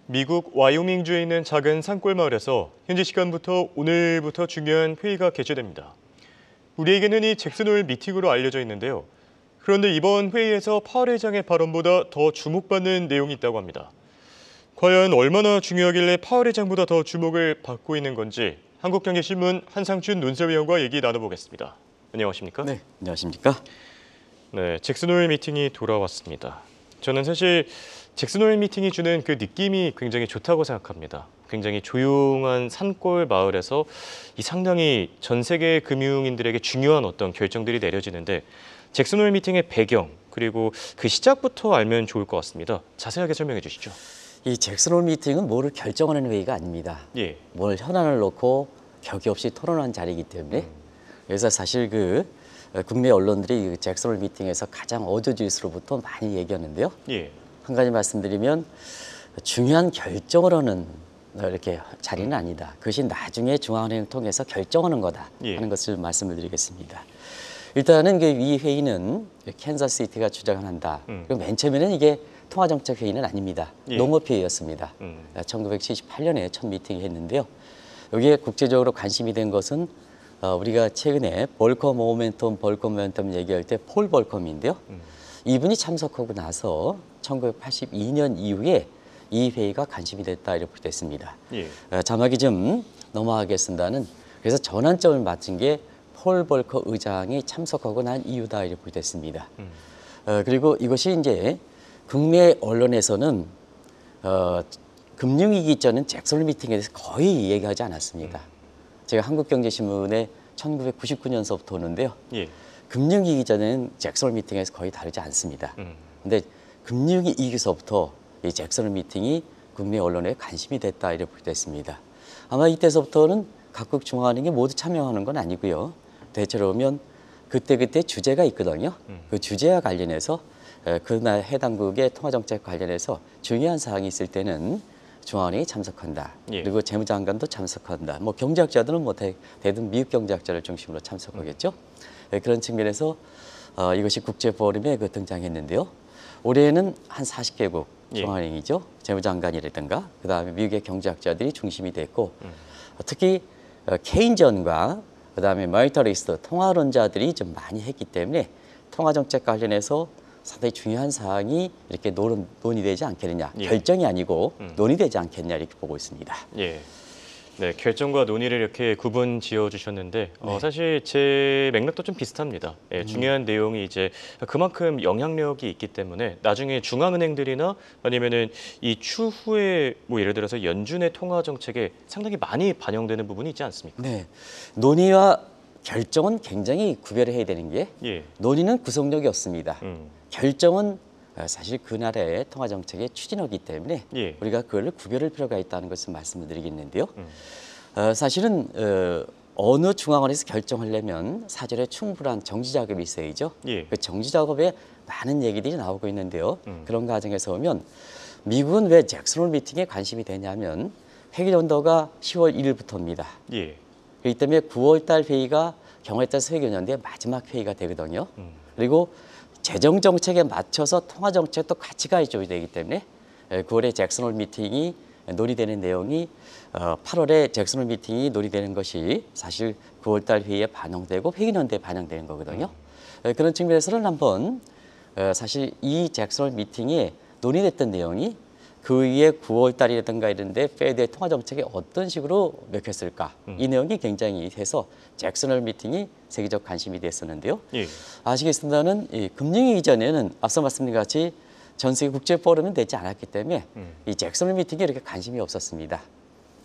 미국 와이오밍주에 있는 작은 산골 마을에서 현지 시간부터 오늘부터 중요한 회의가 개최됩니다. 우리에게는 이 잭슨홀 미팅으로 알려져 있는데요. 그런데 이번 회의에서 파월 회장의 발언보다 더 주목받는 내용이 있다고 합니다. 과연 얼마나 중요하길래 파월 회장보다 더 주목을 받고 있는 건지 한국경제신문 한상춘 논설위원과 얘기 나눠보겠습니다. 안녕하십니까? 네, 안녕하십니까? 네, 잭슨홀 미팅이 돌아왔습니다. 저는 사실 잭슨홀 미팅이 주는 그 느낌이 굉장히 좋다고 생각합니다. 굉장히 조용한 산골 마을에서 이 상당히 전 세계 금융인들에게 중요한 어떤 결정들이 내려지는데 잭슨홀 미팅의 배경 그리고 그 시작부터 알면 좋을 것 같습니다. 자세하게 설명해 주시죠. 이 잭슨홀 미팅은 뭐를 결정하는 회의가 아닙니다. 예. 뭘 현안을 놓고 격이 없이 토론한 자리이기 때문에 그래서 사실 국내 언론들이 이 잭슨홀 미팅에서 가장 어조지수로부터 많이 얘기하는데요. 예. 한 가지 말씀드리면 중요한 결정을 하는 이렇게 자리는 아니다. 그것이 나중에 중앙은행을 통해서 결정하는 거다 하는 것을 말씀을 드리겠습니다. 일단은 이 회의는 캔자스시티가 주장한다. 그리고 맨 처음에는 이게 통화정책 회의는 아닙니다. 예. 농업회의였습니다. 1978년에 첫 미팅을 했는데요. 여기에 국제적으로 관심이 된 것은 우리가 최근에 볼컴 모멘텀 얘기할 때 폴 볼컴인데요. 이분이 참석하고 나서 1982년 이후에 이 회의가 관심이 됐다 이렇게 됐습니다. 예. 자막이 좀 넘어가겠습니다는 그래서 전환점을 맞춘 게 폴 볼커 의장이 참석하고 난 이유다 이렇게 됐습니다. 그리고 이것이 이제 국내 언론에서는 금융위기 전은 잭슨홀 미팅에 대해서 거의 얘기하지 않았습니다. 제가 한국경제신문에 1999년서부터 오는데요. 예. 금융위기 전에는 잭슨홀 미팅에서 거의 다르지 않습니다. 근데 금융위기서부터 이 잭슨홀 미팅이 국내 언론에 관심이 됐다 이렇게 됐습니다. 아마 이때서부터는 각국 중앙은행이 모두 참여하는 건 아니고요. 대체로 보면 그때 주제가 있거든요. 그 주제와 관련해서 그날 해당국의 통화정책 관련해서 중요한 사항이 있을 때는 중앙은행이 참석한다. 예. 그리고 재무장관도 참석한다. 뭐 경제학자들은 대부분 미국 경제학자를 중심으로 참석하겠죠. 그런 측면에서 이것이 국제포럼에 등장했는데요. 올해는 한 40개국 중앙은행이죠. 재무장관이라든가 그다음에 미국의 경제학자들이 중심이 됐고 특히 케인전과 그다음에 머니터리스트 통화론자들이 좀 많이 했기 때문에 통화정책 관련해서 상당히 중요한 사항이 이렇게 논의되지 않겠느냐. 예. 결정이 아니고 논의되지 않겠냐 이렇게 보고 있습니다. 예. 네, 결정과 논의를 이렇게 구분 지어 주셨는데 네. 사실 제 맥락도 좀 비슷합니다. 예, 중요한 내용이 이제 그만큼 영향력이 있기 때문에 나중에 중앙은행들이나 아니면은 이 추후에 뭐 예를 들어서 연준의 통화 정책에 상당히 많이 반영되는 부분이 있지 않습니까? 네, 논의와 결정은 굉장히 구별해야 되는 게 예. 논의는 구속력이 없습니다. 결정은 사실 그날의 통화정책의 추진하기 때문에 예. 우리가 그걸 구별할 필요가 있다는 것을 말씀을 드리겠는데요. 사실은 어느 중앙원에서 결정하려면 사전에 충분한 정지 작업이 있어야죠. 예. 그 정지 작업에 많은 얘기들이 나오고 있는데요. 그런 과정에서 보면 미국은 왜 잭슨홀 미팅에 관심이 되냐면 회기 연도가 10월 1일부터입니다. 예. 그렇기 때문에 9월 달 회의가 경우에 따라서 회계연도의 마지막 회의가 되거든요. 그리고 재정 정책에 맞춰서 통화 정책도 같이 가져야 되기 때문에 9월에 잭슨홀 미팅이 논의되는 내용이 8월에 잭슨홀 미팅이 논의되는 것이 사실 9월 달 회의에 반영되고 회계연도에 반영되는 거거든요. 그런 측면에서는 한번 사실 이 잭슨홀 미팅에 논의됐던 내용이 그 위에 9월 달이라든가 이런데 페드의 통화 정책에 어떤 식으로 먹혔을까 이 내용이 굉장히 해서 잭슨홀 미팅이 세계적 관심이 됐었는데요. 예. 아시겠습니다는 이 금융위기 전에는 앞서 말씀드린 것 같이 전 세계 국제 포럼은 되지 않았기 때문에 이 잭슨홀 미팅에 이렇게 관심이 없었습니다.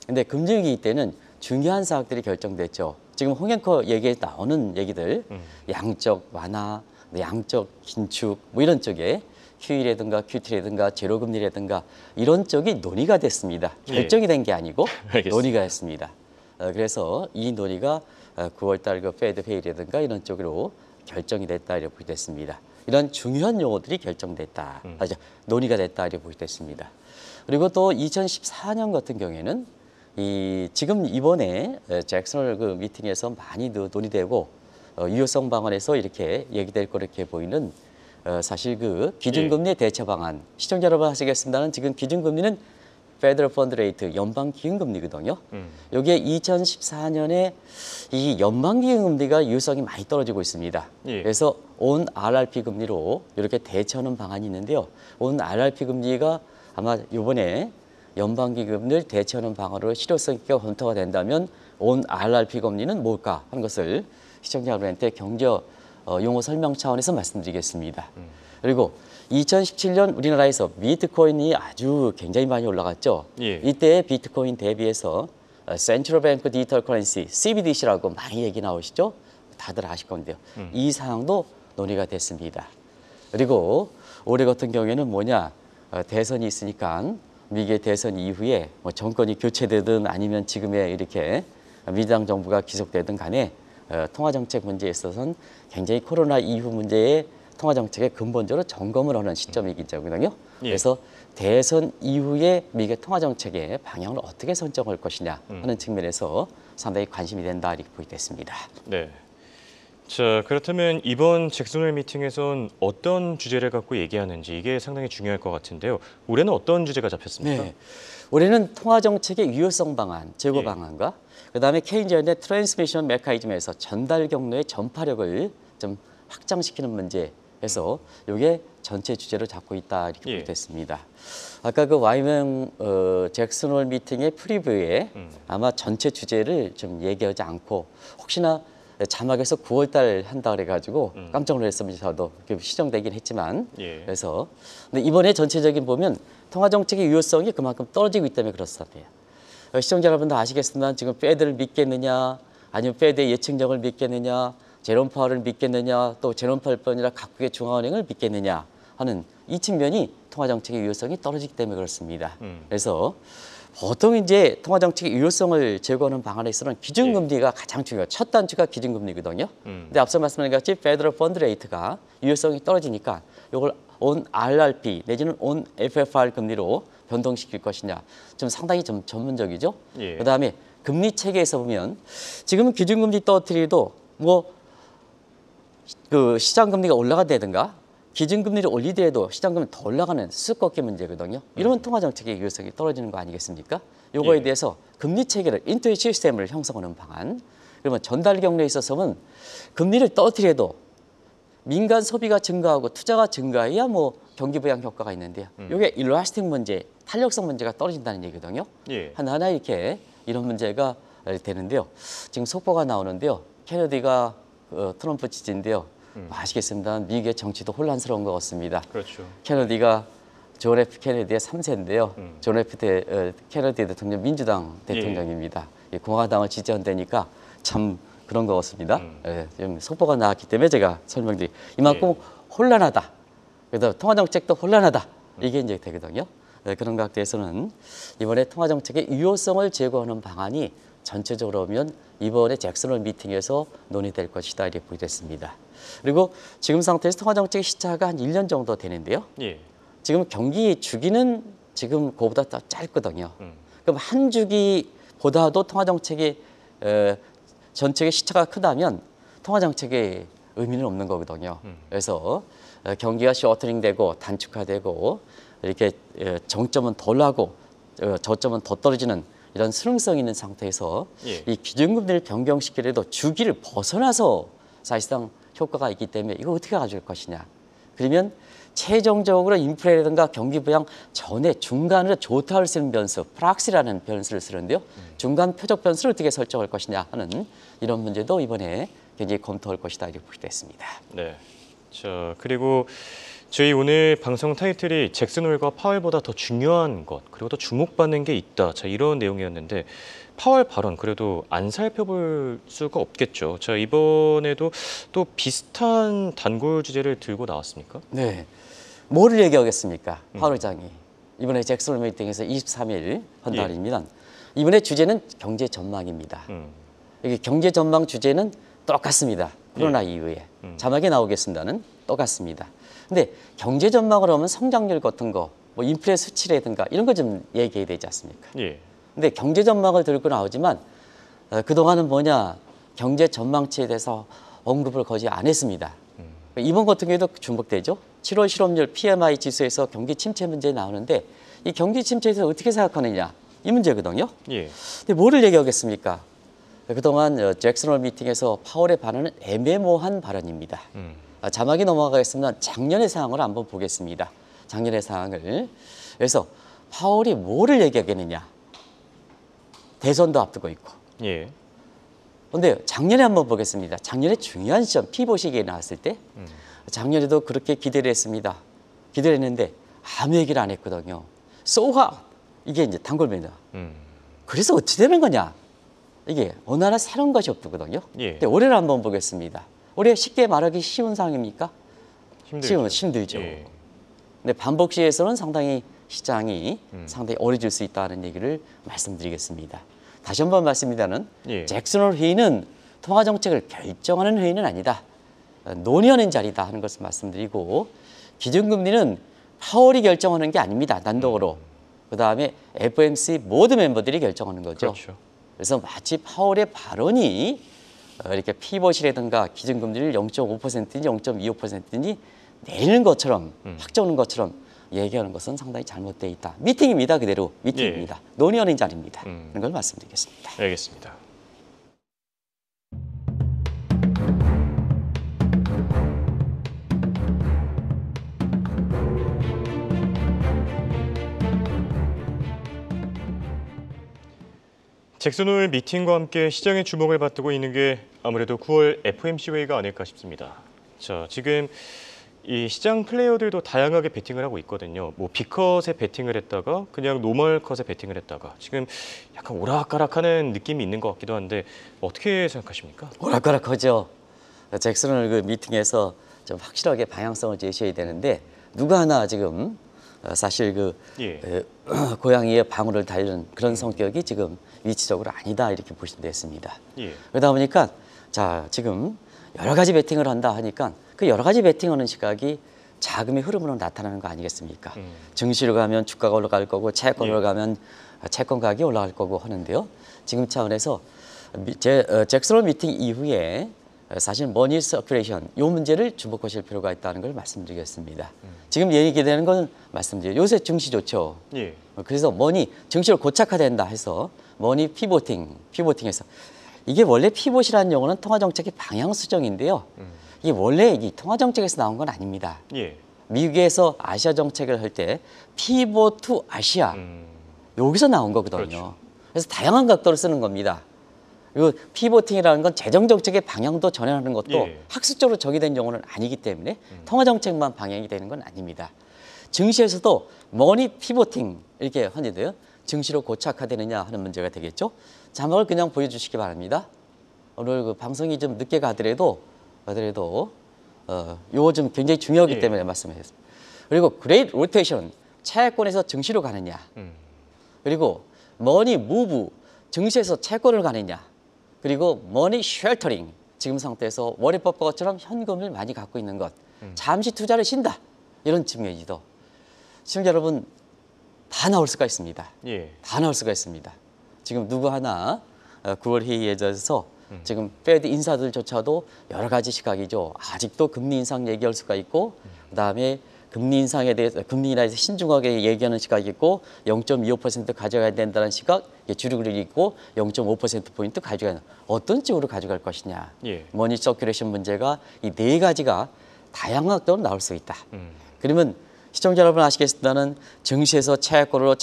근데 금융위기 때는 중요한 사항들이 결정됐죠. 지금 홍영커 얘기에 나오는 얘기들 양적 완화, 양적 긴축 뭐 이런 쪽에 QE라든가 QT라든가 제로금리라든가 이런 쪽이 논의가 됐습니다. 결정이 된 게 아니고 논의가 했습니다. 그래서 이 논의가 9월 달 페드 회의라든가 이런 쪽으로 결정이 됐다 이렇게 됐습니다. 이런 중요한 용어들이 결정됐다, 논의가 됐다 이렇게 됐습니다. 그리고 또 2014년 같은 경우에는 지금 이번에 잭슨홀 미팅에서 많이 논의되고 유효성 방안에서 이렇게 얘기될 거 이렇게 보이는 사실 기준금리 대처 방안, 시청자 여러분 아시겠습니다는 지금 기준금리는 Federal Fund Rate, 연방기금금리거든요. 여기에 2014년에 이 연방기금금리가 유효성이 많이 떨어지고 있습니다. 예. 그래서 온 RRP 금리로 이렇게 대처하는 방안이 있는데요. 온 RRP 금리가 아마 이번에 연방기금리를 대처하는 방안으로 실효성 있게 검토가 된다면 온 RRP 금리는 뭘까 하는 것을 시청자 여러분한테 경제 용어 설명 차원에서 말씀드리겠습니다. 그리고 2017년 우리나라에서 비트코인이 아주 굉장히 많이 올라갔죠. 예. 이때 비트코인 대비해서 Central Bank Digital Currency, CBDC라고 많이 얘기 나오시죠? 다들 아실 건데요. 이 사항도 논의가 됐습니다. 그리고 올해 같은 경우에는 뭐냐? 대선이 있으니까 미국의 대선 이후에 뭐 정권이 교체되든 아니면 지금의 이렇게 민주당 정부가 기속되든 간에 통화정책 문제에 있어서는 굉장히 코로나 이후 문제에 통화정책에 근본적으로 점검을 하는 시점이기 때문이거든요. 예. 그래서 대선 이후에 미국의 통화정책의 방향을 어떻게 선정할 것이냐 하는 측면에서 상당히 관심이 된다 이렇게 보이겠습니다. 네. 자, 그렇다면 이번 잭슨홀 미팅에선 어떤 주제를 갖고 얘기하는지 이게 상당히 중요할 것 같은데요. 올해는 어떤 주제가 잡혔습니까? 네. 올해는 통화정책의 유효성 방안, 제고 예. 방안과 그다음에 케인즈연의 트랜스미션 메커니즘에서 전달 경로의 전파력을 좀 확장시키는 문제에서 이게 전체 주제로 잡고 있다 이렇게 예. 보겠습니다. 아까 그 와이명 잭슨홀 미팅의 프리뷰에 아마 전체 주제를 좀 얘기하지 않고 혹시나 자막에서 9월달 한다 그래가지고 깜짝 놀랐습니다. 저도 시정되긴 했지만 예. 그래서 근데 이번에 전체적인 보면 통화정책의 유효성이 그만큼 떨어지고 있기 때문에 그렇습니다. 시청자 여러분도 아시겠지만 지금 패드를 믿겠느냐 아니면 패드의 예측력을 믿겠느냐 제롬 파월을 믿겠느냐 또 제롬 파월뿐 아니라 각국의 중앙은행을 믿겠느냐 하는 이 측면이 통화정책의 유효성이 떨어지기 때문에 그렇습니다. 그래서 보통 이제 통화정책의 유효성을 제고하는 방안에 있어서는 기준금리가 가장 중요해요. 첫 단추가 기준금리거든요. 근데 앞서 말씀드린 같이 Federal Fund Rate가 유효성이 떨어지니까 이걸 온 RRP 내지는 온 FFR 금리로 변동시킬 것이냐. 좀 상당히 좀 전문적이죠. 예. 그다음에 금리 체계에서 보면 지금은 기준금리 떨어뜨리도 뭐 그 시장금리가 올라가다든가 기준금리를 올리더라도 시장금리 더 올라가는 수수께끼 문제거든요. 이러면 통화정책의 유효성이 떨어지는 거 아니겠습니까? 요거에 예. 대해서 금리 체계를 인투의 시스템을 형성하는 방안. 그러면 전달 경로에 있어서는 금리를 떨어뜨려도 민간 소비가 증가하고 투자가 증가해야 뭐 경기 부양 효과가 있는데요. 이게 일라스틱 문제, 탄력성 문제가 떨어진다는 얘기거든요. 예. 하나하나 이렇게 이런 문제가 되는데요. 지금 속보가 나오는데요. 케네디가 트럼프 지지인데요. 아시겠습니다. 미국의 정치도 혼란스러운 것 같습니다. 그렇죠. 케네디가 존 F 케네디의 3세인데요. 존 F 케네디 대통령 민주당 대통령입니다. 공화당을 지지한다니까 참 그런 것 같습니다. 지금 속보가 나왔기 때문에 제가 설명드리. 이만큼 혼란하다. 그래서 통화정책도 혼란하다. 이게 이제 되거든요. 그런 각도에서는 이번에 통화정책의 유효성을 제고하는 방안이 전체적으로 보면 이번에 잭슨홀 미팅에서 논의될 것이다 이렇게 보겠습니다. 그리고 지금 상태에서 통화정책 시차가 한 1년 정도 되는데요. 예. 지금 경기 주기는 지금 그보다 더 짧거든요. 그럼 한 주기보다도 통화정책의 전체의 시차가 크다면 통화정책의 의미는 없는 거거든요. 그래서 경기가 셔터링되고 단축화되고 이렇게 정점은 덜 하고 저점은 더 떨어지는 이런 수능성 있는 상태에서 예. 이 기준금리를 변경시키려도 주기를 벗어나서 사실상 효과가 있기 때문에 이거 어떻게 가져올 것이냐. 그러면 최종적으로 인플레라든가 경기 부양 전에 중간으로 조타를 쓰는 변수, 프락시라는 변수를 쓰는데요. 중간 표적 변수를 어떻게 설정할 것이냐 하는 이런 문제도 이번에 굉장히 검토할 것이다 이렇게 보게 됐습니다. 네. 자, 그리고 저희 오늘 방송 타이틀이 잭슨홀과 파월보다 더 중요한 것, 그리고 더 주목받는 게 있다. 자, 이런 내용이었는데 파월 발언 그래도 안 살펴볼 수가 없겠죠. 자, 이번에도 또 비슷한 단골 주제를 들고 나왔습니까? 네. 뭐를 얘기하겠습니까? 파월 의장이. 이번에 잭슨홀 미팅에서 23일 한 예. 달입니다. 이번에 주제는 경제 전망입니다. 이게 경제 전망 주제는 똑같습니다. 코로나 이후에. 자막에 나오겠습니다는 똑같습니다. 근데 경제 전망을 하면 성장률 같은 거, 뭐 인플레 수치라든가 이런 거 좀 얘기해야 되지 않습니까? 예. 근데 경제 전망을 들고 나오지만 그동안은 뭐냐 경제 전망치에 대해서 언급을 거의 안 했습니다. 이번 같은 경우에도 주목되죠. 7월 실업률 PMI 지수에서 경기 침체 문제 나오는데 이 경기 침체에 대해서 어떻게 생각하느냐 이 문제거든요. 예. 근데 뭐를 얘기하겠습니까? 그동안 잭슨 홀 미팅에서 파월의 발언은 애매모호한 발언입니다. 자막이 넘어가겠습니다. 작년의 상황을 한번 보겠습니다. 작년의 상황을. 그래서 파월이 뭐를 얘기하겠느냐. 대선도 앞두고 있고. 예. 그런데 작년에 한번 보겠습니다. 작년에 중요한 시점, 피보 시기에 나왔을 때 작년에도 그렇게 기대를 했습니다. 기대를 했는데 아무 얘기를 안 했거든요. So what? 이게 이제 단골입니다. 그래서 어찌 되는 거냐? 이게 어느 하나 새로운 것이 없거든요. 예. 근데 올해를 한번 보겠습니다. 올해 쉽게 말하기 쉬운 상황입니까? 힘들죠. 힘들죠. 예. 근데 반복 시에서는 상당히 시장이 상당히 어려질 수 있다는 얘기를 말씀드리겠습니다. 다시 한번 말씀드리면 예. 잭슨 홀 회의는 통화 정책을 결정하는 회의는 아니다. 논의하는 자리다 하는 것을 말씀드리고 기준금리는 파월이 결정하는 게 아닙니다. 단독으로. 그다음에 FOMC 모든 멤버들이 결정하는 거죠. 그렇죠. 그래서 마치 파월의 발언이 이렇게 피벗이라든가 기준금리를 0.5%인지 0.25%인지 내리는 것처럼 확정하는 것처럼 얘기하는 것은 상당히 잘못되어 있다. 미팅입니다. 그대로 미팅입니다. 논의하는 자리입니다. 이런 걸 말씀드리겠습니다. 알겠습니다. 잭슨 홀 미팅과 함께 시장의 주목을 받고 있는 게 아무래도 9월 FOMC 회의가 아닐까 싶습니다. 자, 지금 이 시장 플레이어들도 다양하게 베팅을 하고 있거든요. 뭐 빅컷에 베팅을 했다가 그냥 노멀 컷에 베팅을 했다가 지금 약간 오락가락하는 느낌이 있는 것 같기도 한데 어떻게 생각하십니까? 오락가락하죠. 잭슨 홀 그 미팅에서 좀 확실하게 방향성을 제시해야 되는데 누가 하나 지금 사실 그 예. 고양이의 방울을 달리는 그런 성격이 지금 위치적으로 아니다 이렇게 보시면 되겠습니다. 예. 그러다 보니까 자 지금 여러 가지 베팅을 한다 하니까 그 여러 가지 베팅하는 시각이 자금의 흐름으로 나타나는 거 아니겠습니까? 증시로 가면 주가가 올라갈 거고 채권으로 예. 가면 채권 가격이 올라갈 거고 하는데요. 지금 차원에서 잭슨 홀 미팅 이후에 사실 머니 서큘레이션 이 문제를 주목하실 필요가 있다는 걸 말씀드리겠습니다. 지금 얘기되는 건 말씀드려요. 요새 증시 좋죠. 예. 그래서 머니 증시로 고착화된다 해서 머니 피보팅해서 이게 원래 피봇이라는 용어는 통화정책의 방향 수정인데요. 이게 원래 이 통화정책에서 나온 건 아닙니다. 예. 미국에서 아시아 정책을 할 때 피봇 투 아시아 여기서 나온 거거든요. 그렇죠. 그래서 다양한 각도로 쓰는 겁니다. 그리고 피보팅이라는 건 재정정책의 방향도 전환하는 것도 예. 학술적으로 정의된 용어는 아니기 때문에 통화정책만 방향이 되는 건 아닙니다. 증시에서도 머니 피보팅 이렇게 하는데요. 증시로 고착화되느냐 하는 문제가 되겠죠. 자막을 그냥 보여주시기 바랍니다. 오늘 그 방송이 좀 늦게 가더라도 요거 좀 굉장히 중요하기 예. 때문에 말씀드렸습니다. 그리고 그레이트 로테이션 차익권에서 증시로 가느냐. 그리고 머니 무브 증시에서 채권을 가느냐. 그리고 머니 쉘터링 지금 상태에서 워렌 버핏처럼 현금을 많이 갖고 있는 것. 잠시 투자를 쉰다. 이런 측면이죠. 시청자 여러분 다 나올 수가 있습니다. 예. 다 나올 수가 있습니다. 지금 누구 하나 9월 회의에 대해서 지금 페드 인사들조차도 여러 가지 시각이죠. 아직도 금리 인상 얘기할 수가 있고 그다음에 금리 인상에 대해서 금리 인하에서 신중하게 얘기하는 시각이 있고 0.25% 가져가야 된다는 시각 주류를 있고 0.5%포인트 가져가는 어떤 쪽으로 가져갈 것이냐. 예. 머니 서큘레이션 문제가 이 네 가지가 다양한 각도로 나올 수 있다. 그러면 시청자 여러분 아시겠습니다는 증시에서 채권으로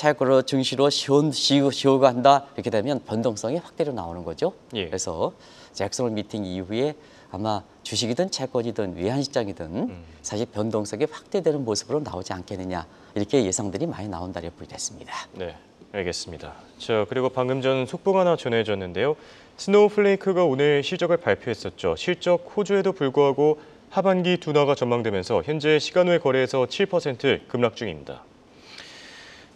증시로 시효가 한다 이렇게 되면 변동성이 확대로 나오는 거죠. 예. 그래서 잭슨 홀 미팅 이후에 아마 주식이든 채권이든 외환시장이든 사실 변동성이 확대되는 모습으로 나오지 않겠느냐 이렇게 예상들이 많이 나온다고 보겠습니다. 네, 알겠습니다. 자, 그리고 방금 전 속보가 하나 전해졌는데요. 스노우플레이크가 오늘 실적을 발표했었죠. 실적 호조에도 불구하고 하반기 둔화가 전망되면서 현재 시간 외 거래에서 7% 급락 중입니다.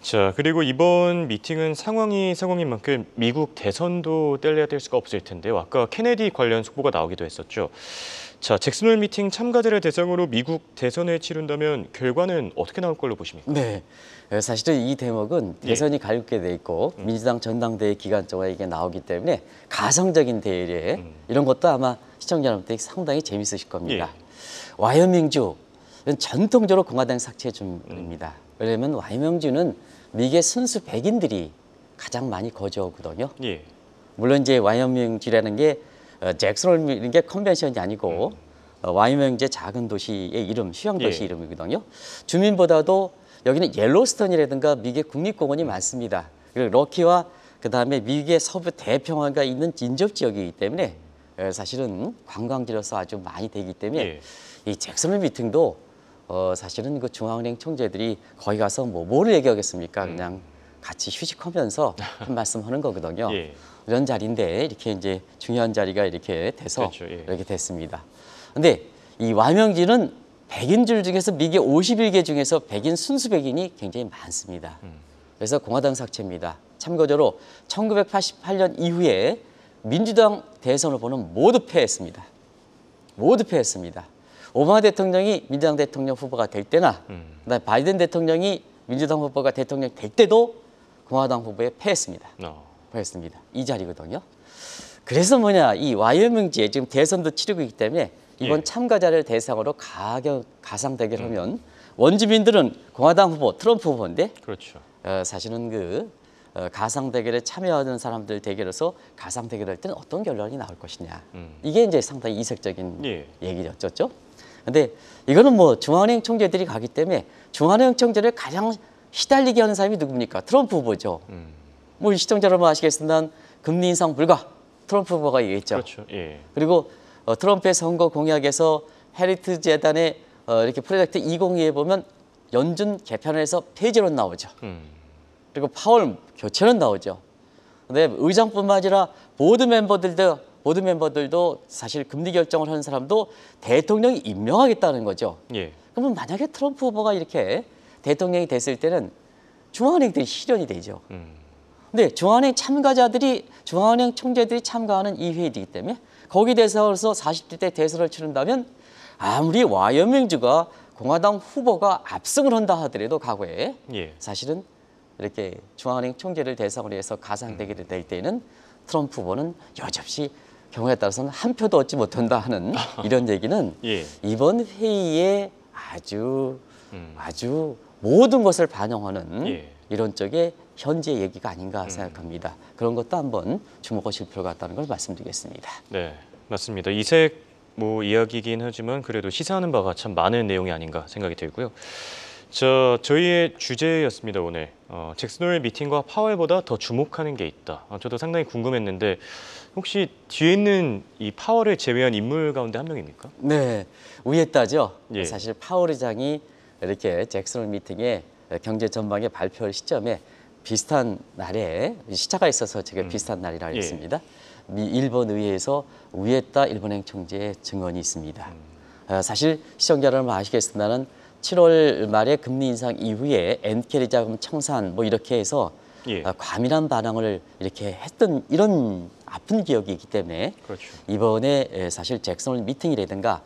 자, 그리고 이번 미팅은 상황인 만큼 미국 대선도 뗄래야 뗄 수가 없을 텐데요. 아까 케네디 관련 속보가 나오기도 했었죠. 자, 잭슨 홀 미팅 참가자를 대상으로 미국 대선을 치른다면 결과는 어떻게 나올 걸로 보십니까? 네, 사실은 이 대목은 대선이 가볍게 돼 있고 민주당 전당대회 기간 동안에 이게 나오기 때문에 가성적인 대회에 이런 것도 아마 시청자 여러분들이 상당히 재밌으실 겁니다. 예. 와이어밍주 전통적으로 공화당 삭제 중입니다. 왜냐하면 와이어밍주는 미국의 순수 백인들이 가장 많이 거주하거든요. 예. 물론 이제 와이어밍주라는 게 잭슨홀이라는 게 컨벤션이 아니고 와이어밍주의 작은 도시의 이름, 휴양 도시 예. 이름이거든요. 주민보다도 여기는 옐로스톤이라든가 미국의 국립공원이 많습니다. 그리고 럭키와 그다음에 미국의 서부 대평원가 있는 인접 지역이기 때문에 사실은 관광지로서 아주 많이 되기 때문에 예. 이 잭슨홀 미팅도 사실은 그 중앙은행 총재들이 거기 가서 뭐를 얘기하겠습니까? 그냥 같이 휴식하면서 한 말씀 하는 거거든요. 예. 이런 자리인데 이렇게 이제 중요한 자리가 이렇게 돼서 그렇죠. 예. 이렇게 됐습니다. 근데 이 와명지는 백인줄 중에서 미국의 51개 중에서 백인 순수 백인이 굉장히 많습니다. 그래서 공화당 색채입니다. 참고적으로 1988년 이후에 민주당 대선 후보는 모두 패했습니다. 모두 패했습니다. 오바마 대통령이 민주당 대통령 후보가 될 때나 그다음에 바이든 대통령이 민주당 후보가 대통령이 될 때도 공화당 후보에 패했습니다. 패했습니다. 이 자리거든요. 그래서 뭐냐, 이 와이어밍주에 지금 대선도 치르고 있기 때문에 이번 예. 참가자를 대상으로 가상 대결하면 원주민들은 공화당 후보, 트럼프 후보인데 그렇죠. 사실은 그 가상 대결에 참여하는 사람들 대결에서 가상 대결할 때는 어떤 결론이 나올 것이냐. 이게 이제 상당히 이색적인 예. 얘기였죠. 근데 이거는 뭐 중앙은행 총재들이 가기 때문에 중앙은행 총재를 가장 시달리게 하는 사람이 누굽니까? 트럼프 후보죠. 뭐 시청자 여러분 아시겠지만 금리 인상 불가, 트럼프 후보가 얘기했죠. 그렇죠. 예. 그리고 트럼프의 선거 공약에서 헤리티지 재단의 이렇게 프로젝트 2022에 보면 연준 개편에서 폐지론 나오죠. 그리고 파월 교체론 나오죠. 근데 의장뿐만 아니라 보드 멤버들도 사실 금리 결정을 하는 사람도 대통령이 임명하겠다는 거죠. 예. 그러면 만약에 트럼프 후보가 이렇게 대통령이 됐을 때는 중앙은행들이 실현이 되죠. 근데 중앙은행 총재들이 참가하는 이 회의이기 때문에 거기에 대해서 40대 대선을 치른다면 아무리 와이어밍주가 공화당 후보가 압승을 한다 하더라도 과거에 예. 사실은 이렇게 중앙은행 총재를 대상으로 해서 가상 대결이 될 때는 트럼프 후보는 여전히 경우에 따라서는 한 표도 얻지 못한다 하는 이런 얘기는 예. 이번 회의에 아주 모든 것을 반영하는 예. 이런 쪽의 현재 얘기가 아닌가 생각합니다. 그런 것도 한번 주목하실 필요가 있다는 걸 말씀드리겠습니다. 네, 맞습니다. 이색 이야기이긴 하지만 그래도 시사하는 바가 참 많은 내용이 아닌가 생각이 들고요. 저희의 주제였습니다, 오늘. 잭슨홀 미팅과 파월보다 더 주목하는 게 있다. 저도 상당히 궁금했는데 혹시 뒤에 있는 이 파월을 제외한 인물 가운데 한 명입니까? 네, 우회따죠. 예. 사실 파월 의장이 이렇게 잭슨홀 미팅에 경제 전망의 발표 시점에 비슷한 날에 시차가 있어서 제가 비슷한 날이라 했습니다. 일본 의회에서 우에타 일본행 총재의 증언이 있습니다. 사실 시청자 여러분 아시겠습니다만 7월 말에 금리 인상 이후에 엔캐리 자금 청산 뭐 이렇게 해서 예. 과민한 반응을 이렇게 했던 이런 아픈 기억이 있기 때문에 그렇죠. 이번에 사실 잭슨홀 미팅이라든가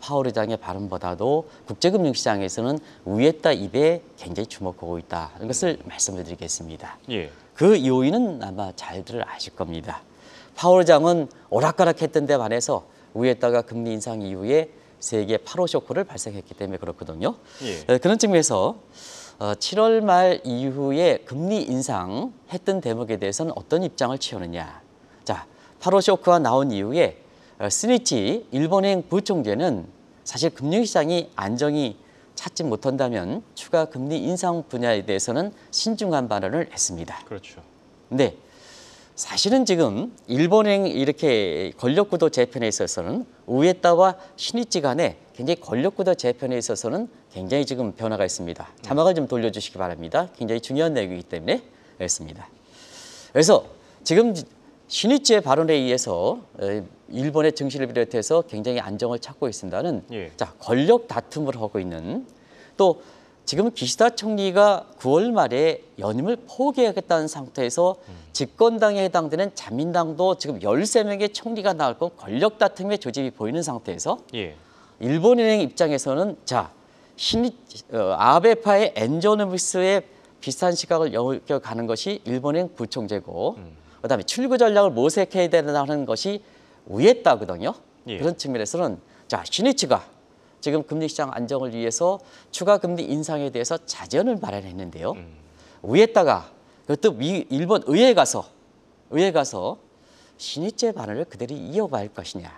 파월 의장의 발언보다도 국제금융시장에서는 우에타 입에 굉장히 주목하고 있다는 것을 말씀을 드리겠습니다. 예. 그 요인은 아마 잘들 아실 겁니다. 파월 의장은 오락가락했던 데 반해서 우에타가 금리 인상 이후에 세계 8호 쇼크를 발생했기 때문에 그렇거든요. 예. 그런 측면에서 7월 말 이후에 금리 인상했던 대목에 대해서는 어떤 입장을 취하느냐. 자, 8호 쇼크가 나온 이후에 스니치 일본행 부총재는 사실 금융시장이 안정이 찾지 못한다면 추가 금리 인상 분야에 대해서는 신중한 발언을 했습니다. 그렇죠. 근데 사실은 지금 일본행 이렇게 권력구도 재편에 있어서는 우에타와 시니치 간에 굉장히 권력구도 재편에 있어서는 굉장히 지금 변화가 있습니다. 자막을 좀 돌려주시기 바랍니다. 굉장히 중요한 내용이기 때문에 그렇습니다. 그래서 지금 시니치의 발언에 의해서 일본의 증시를 비롯해서 굉장히 안정을 찾고 있습니다는 예. 자, 권력 다툼을 하고 있는 또 지금 기시다 총리가 9월 말에 연임을 포기하겠다는 상태에서 집권당에 해당되는 자민당도 지금 13명의 총리가 나올 건 권력 다툼의 조짐이 보이는 상태에서 예. 일본은행 입장에서는 자, 아베파의 엔조노미스의 비슷한 시각을 여겨가는 것이 일본행 부총재고 그다음에 출구 전략을 모색해야 된다는 것이 우에타거든요. 예. 그런 측면에서는 자, 시니치가 지금 금리 시장 안정을 위해서 추가 금리 인상에 대해서 자제안을 마련했는데요. 위에다가 그것도 일본 의회에 가서 신의제 발언을 그대로 이어갈 것이냐.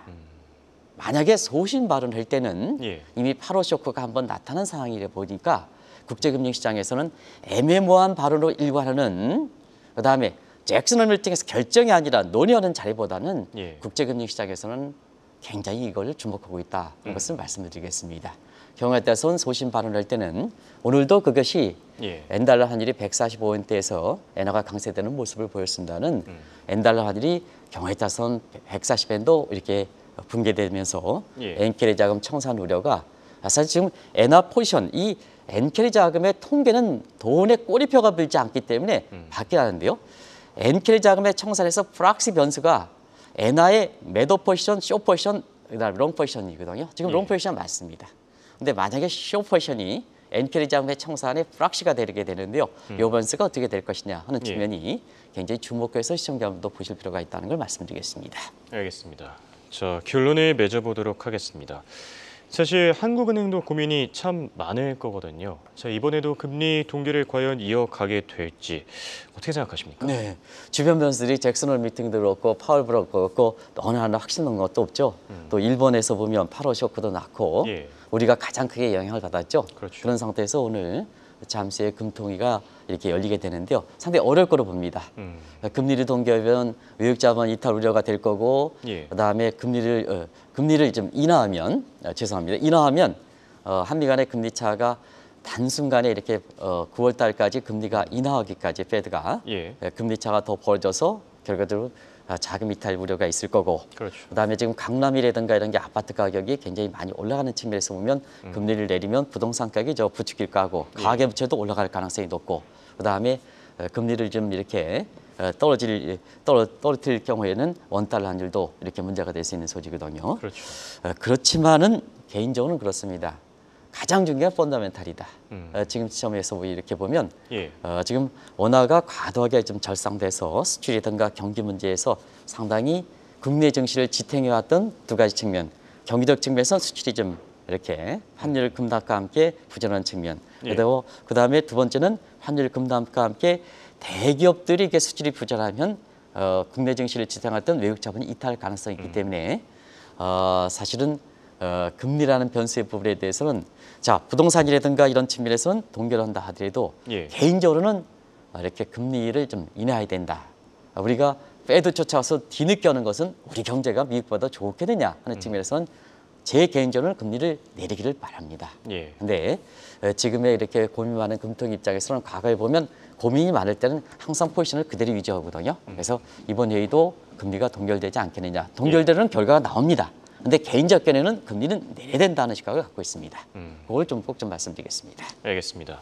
만약에 소신 발언할 때는 예. 이미 8호 쇼크가 한번 나타난 상황이라 보니까 국제금융시장에서는 애매모호한 발언으로 일관하는, 그다음에 잭슨 홀 미팅에서 결정이 아니라 논의하는 자리보다는 예. 국제금융시장에서는 굉장히 이걸 주목하고 있다는 것을 말씀드리겠습니다. 경우에 따라서는 소신 발언할 때는 오늘도 그것이 예. 엔달러 환율이 145원대에서 엔화가 강세되는 모습을 보였습니다는 엔달러 환율이 경우에 따라서는 140엔도 이렇게 붕괴되면서 예. 엔캐리 자금 청산 우려가 사실 지금 엔화 포지션, 이 엔캐리 자금의 통계는 돈의 꼬리표가 불지 않기 때문에 바뀌라는데요. 엔캐리 자금의 청산에서 프락시 변수가 엔화의 매도 포지션, 쇼 포지션, 그다음에 롱 포지션이거든요. 지금 롱 포지션 맞습니다. 근데 만약에 쇼 포지션이 엔캐리 자금의 청산에 프락시가 되게 되는데요. 요 변수가 어떻게 될 것이냐 하는 측면이 굉장히 주목해서 시청자분도 보실 필요가 있다는 걸 말씀드리겠습니다. 알겠습니다. 자, 결론을 맺어보도록 하겠습니다. 사실 한국은행도 고민이 참 많을 거거든요. 자, 이번에도 금리 동결을 과연 이어가게 될지 어떻게 생각하십니까? 네, 주변 변수들이 잭슨 홀 미팅도 그렇고 파월 브로커 그렇고 어느 하나 확실한 것도 없죠. 또 일본에서 보면 8호 쇼크도 났고 예. 우리가 가장 크게 영향을 받았죠. 그렇죠. 그런 상태에서 오늘 잠시 후에 금통위가 이렇게 열리게 되는데요. 상당히 어려울 거로 봅니다. 금리를 동결하면 외국자본 이탈 우려가 될 거고, 예. 그다음에 금리를 좀 인하하면 인하하면 한미 간의 금리 차가 단순간에 이렇게 9월 달까지 금리가 인하하기까지 페드가 예. 금리 차가 더 벌어져서 결과적으로 자금 이탈 우려가 있을 거고, 그렇죠. 그다음에 지금 강남이라든가 이런 게 아파트 가격이 굉장히 많이 올라가는 측면에서 보면 금리를 내리면 부동산 가격이 부추길 거고 가계 부채도 올라갈 가능성이 높고, 그다음에 금리를 좀 이렇게 떨어뜨릴 경우에는 원달러 환율도 이렇게 문제가 될 수 있는 소지거든요. 그렇죠. 그렇지만은 개인적으로는 그렇습니다. 가장 중요한 펀더멘탈이다. 지금 시점에서 이렇게 보면 예. 지금 원화가 과도하게 좀 절상돼서 수출이든가 경기 문제에서 상당히 국내 증시를 지탱해왔던 두 가지 측면, 경기적 측면에서 수출이 좀 이렇게 환율 급락과 함께 부진하는 측면, 예. 그다음에 두 번째는 환율 급락과 함께 대기업들이 이게 수출이 부진하면 국내 증시를 지탱했던 외국 자본이 이탈할 가능성이 있기 때문에 사실은 금리라는 변수의 부분에 대해서는 부동산이라든가 이런 측면에서는 동결한다 하더라도 예. 개인적으로는 이렇게 금리를 좀 인하해야 된다. 우리가 페드 쫓아와서 뒤늦게 하는 것은 우리 경제가 미국보다 좋겠느냐 하는 측면에서는 제 개인적으로는 금리를 내리기를 바랍니다. 예. 근데 지금의 이렇게 고민 많은 금통 입장에서는 과거에 보면 고민이 많을 때는 항상 포지션을 그대로 유지하거든요. 그래서 이번 회의도 금리가 동결되지 않겠느냐. 동결되는 결과가 나옵니다. 근데 개인적 견해는 금리는 내려야 된다는 시각을 갖고 있습니다. 그걸 좀 꼭 좀 말씀드리겠습니다. 알겠습니다.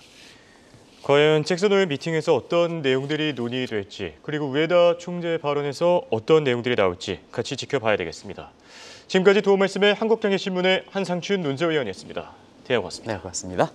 과연 잭슨 홀 미팅에서 어떤 내용들이 논의될지, 그리고 우에다 총재 발언에서 어떤 내용들이 나올지 같이 지켜봐야 되겠습니다. 지금까지 도움 말씀의 한국경제신문의 한상춘 논설위원이었습니다. 대화 고맙습니다. 네, 고맙습니다.